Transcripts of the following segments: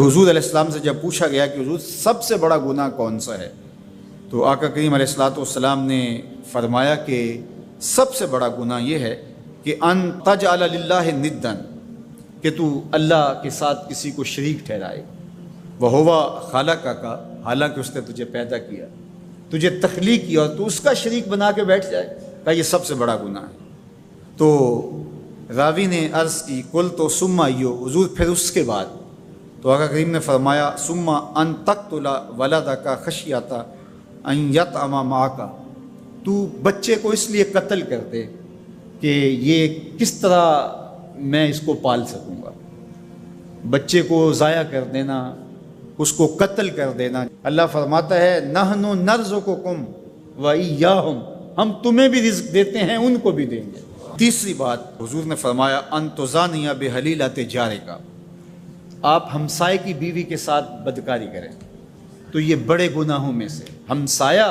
حضور علیہ السلام سے جب پوچھا گیا کہ حضور سب سے بڑا گناہ کون سا ہے، تو آقا کریم علیہ السلام نے فرمایا کہ سب سے بڑا گناہ یہ ہے کہ ان تجعل للہ ندا، کہ تو اللہ کے ساتھ کسی کو شریک ٹھہرائے، وہو خالقک، حالانکہ اس نے تجھے پیدا کیا، تجھے تخلیق کیا اور تو اس کا شریک بنا کے بیٹھ جائے، کہ یہ سب سے بڑا گناہ ہے۔ تو راوی نے عرض کی قل تو ثم ایو، حضور پھر اس کے بعد؟ تو آقا کریم نے فرمایا ثم ان تقتل ولدک خشیۃ ان یطعم معک، تو بچے کو اس لیے قتل کر دے کہ یہ کس طرح میں اس کو پال سکوں گا۔ بچے کو ضائع کر دینا، اس کو قتل کر دینا۔ اللہ فرماتا ہے نحن نرزقکم وایاہم، ہم تمہیں بھی رزق دیتے ہیں، ان کو بھی دیں گے۔ تیسری بات حضور نے فرمایا ان تزانی بحلیلۃ جارک، آپ ہمسائے کی بیوی کے ساتھ بدکاری کریں تو یہ بڑے گناہوں میں سے۔ ہمسایہ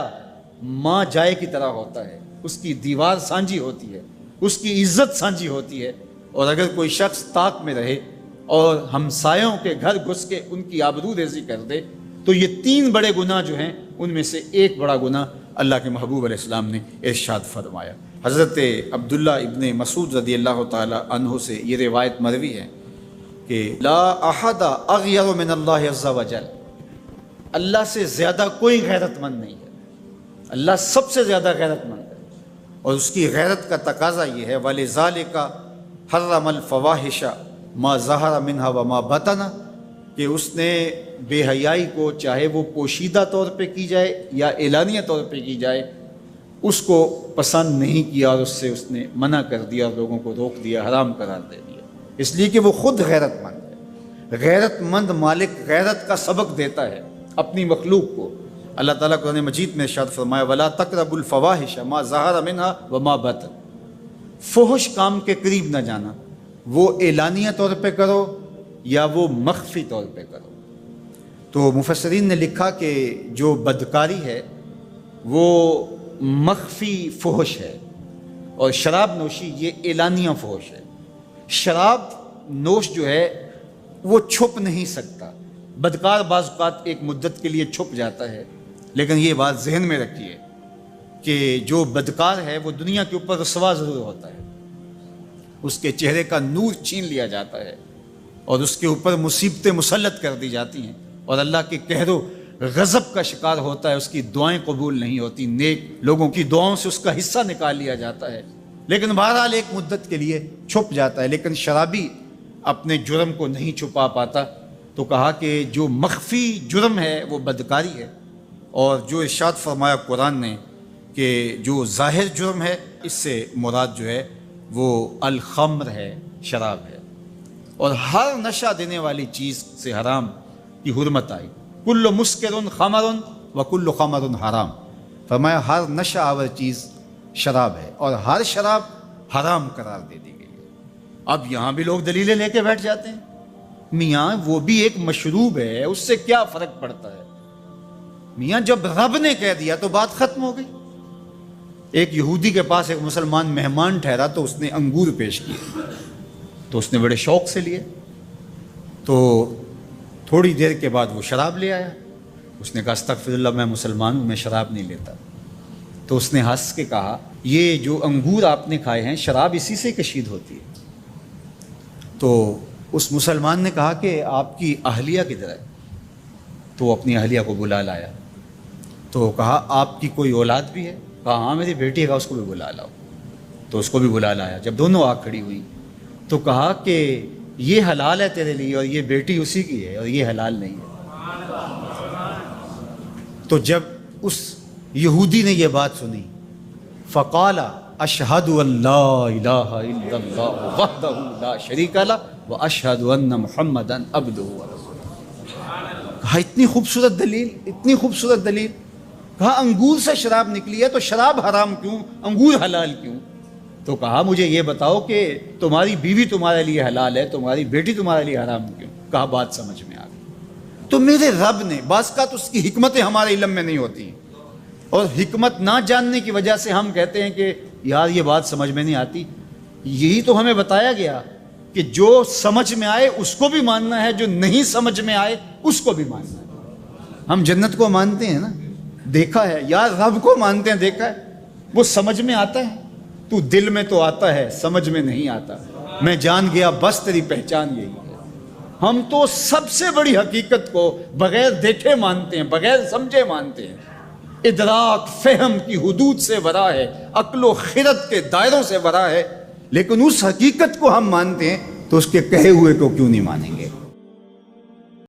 ماں جائے کی طرح ہوتا ہے، اس کی دیوار سانجھی ہوتی ہے، اس کی عزت سانجھی ہوتی ہے، اور اگر کوئی شخص طاق میں رہے اور ہمسایوں کے گھر گھس کے ان کی آبرو ریزی کر دے تو یہ تین بڑے گناہ جو ہیں ان میں سے ایک بڑا گناہ اللہ کے محبوب علیہ السلام نے ارشاد فرمایا۔ حضرت عبداللہ ابن مسعود رضی اللہ تعالی عنہ سے یہ روایت مروی ہے کہ لا احد اغیر من اللہ عز وجل، اللہ سے زیادہ کوئی غیرت مند نہیں ہے، اللہ سب سے زیادہ غیرت مند ہے، اور اس کی غیرت کا تقاضا یہ ہے وَلِذَالِكَ حَرَّمَ الْفَوَاحِشَ مَا ظَهَرَ مِنْهَا وَمَا بَطَنَ، کہ اس نے بے حیائی کو چاہے وہ پوشیدہ طور پہ کی جائے یا اعلانیہ طور پہ کی جائے اس کو پسند نہیں کیا، اور اس سے اس نے منع کر دیا اور لوگوں کو روک دیا، حرام قرار دے دیا، اس لیے کہ وہ خود غیرت مند ہے۔ غیرت مند مالک غیرت کا سبق دیتا ہے اپنی مخلوق کو۔ اللہ تعالیٰ قرآن مجید میں ارشاد فرمایا وَلَا تَقْرَبُوا الْفَوَاحِشَ مَا ظَهَرَ مِنْهَا وَمَا بَطَنَ، فحش کام کے قریب نہ جانا، وہ اعلانیہ طور پہ کرو یا وہ مخفی طور پہ کرو۔ تو مفسرین نے لکھا کہ جو بدکاری ہے وہ مخفی فحش ہے، اور شراب نوشی یہ اعلانیہ فحش ہے۔ شراب نوش جو ہے وہ چھپ نہیں سکتا، بدکار بعض اوقات ایک مدت کے لیے چھپ جاتا ہے، لیکن یہ بات ذہن میں رکھیے کہ جو بدکار ہے وہ دنیا کے اوپر رسوا ضرور ہوتا ہے، اس کے چہرے کا نور چھین لیا جاتا ہے اور اس کے اوپر مصیبتیں مسلط کر دی جاتی ہیں، اور اللہ کے قہر و غضب کا شکار ہوتا ہے، اس کی دعائیں قبول نہیں ہوتی، نیک لوگوں کی دعاؤں سے اس کا حصہ نکال لیا جاتا ہے، لیکن بہرحال ایک مدت کے لیے چھپ جاتا ہے۔ لیکن شرابی اپنے جرم کو نہیں چھپا پاتا، تو کہا کہ جو مخفی جرم ہے وہ بدکاری ہے، اور جو ارشاد فرمایا قرآن نے کہ جو ظاہر جرم ہے اس سے مراد جو ہے وہ الخمر ہے، شراب ہے، اور ہر نشہ دینے والی چیز سے حرام کی حرمت آئی۔ کل مسکر خمر وکل خمر حرام، فرمایا ہر نشہ آور چیز شراب ہے اور ہر شراب حرام قرار دے دی گئی ہے۔ اب یہاں بھی لوگ دلیلیں لے کے بیٹھ جاتے ہیں، میاں وہ بھی ایک مشروب ہے، اس سے کیا فرق پڑتا ہے؟ میاں جب رب نے کہہ دیا تو بات ختم ہو گئی۔ ایک یہودی کے پاس ایک مسلمان مہمان ٹھہرا تو اس نے انگور پیش کیے، تو اس نے بڑے شوق سے لیے، تو تھوڑی دیر کے بعد وہ شراب لے آیا۔ اس نے کہا استغفر اللہ، میں مسلمان ہوں، میں شراب نہیں لیتا۔ تو اس نے ہنس کے کہا یہ جو انگور آپ نے کھائے ہیں شراب اسی سے کشید ہوتی ہے۔ تو اس مسلمان نے کہا کہ آپ کی اہلیہ کدھر ہے؟ تو وہ اپنی اہلیہ کو بلا لایا، تو کہا آپ کی کوئی اولاد بھی ہے؟ کہا ہاں میری بیٹی ہے، اس کو بھی بلا لاؤ۔ تو اس کو بھی بلا لایا۔ جب دونوں آ کھڑی ہوئی تو کہا کہ یہ حلال ہے تیرے لیے اور یہ بیٹی اسی کی ہے، اور یہ حلال نہیں ہے۔ تو جب اس یہودی نے یہ بات سنی فقال اشہد ان لا الہ الا اللہ وحدہ لا شریک لہ واشہد ان محمدا عبدہ ورسولہ۔ کہا اتنی خوبصورت دلیل، اتنی خوبصورت دلیل۔ کہا انگور سے شراب نکلی ہے تو شراب حرام کیوں، انگور حلال کیوں؟ تو کہا مجھے یہ بتاؤ کہ تمہاری بیوی تمہارے لیے حلال ہے، تمہاری بیٹی تمہارے لیے حرام کیوں؟ کہا بات سمجھ میں آ گئی۔ تو میرے رب نے بعض کا تو اس کی حکمتیں ہمارے علم میں نہیں ہوتی ہیں، اور حکمت نہ جاننے کی وجہ سے ہم کہتے ہیں کہ یار یہ بات سمجھ میں نہیں آتی۔ یہی تو ہمیں بتایا گیا کہ جو سمجھ میں آئے اس کو بھی ماننا ہے، جو نہیں سمجھ میں آئے اس کو بھی ماننا ہے۔ ہم جنت کو مانتے ہیں نا، دیکھا ہے، یا رب کو مانتے ہیں، دیکھا ہے، وہ سمجھ میں آتا ہے، تو دل میں تو آتا ہے، سمجھ میں نہیں آتا۔ میں جان گیا بس تیری پہچان یہی ہے۔ ہم تو سب سے بڑی حقیقت کو بغیر دیکھے مانتے ہیں، بغیر سمجھے مانتے ہیں۔ ادراک فہم کی حدود سے ورا ہے، عقل و خرد کے دائروں سے ورا ہے، لیکن اس حقیقت کو ہم مانتے ہیں تو اس کے کہے ہوئے کو کیوں نہیں مانیں گے؟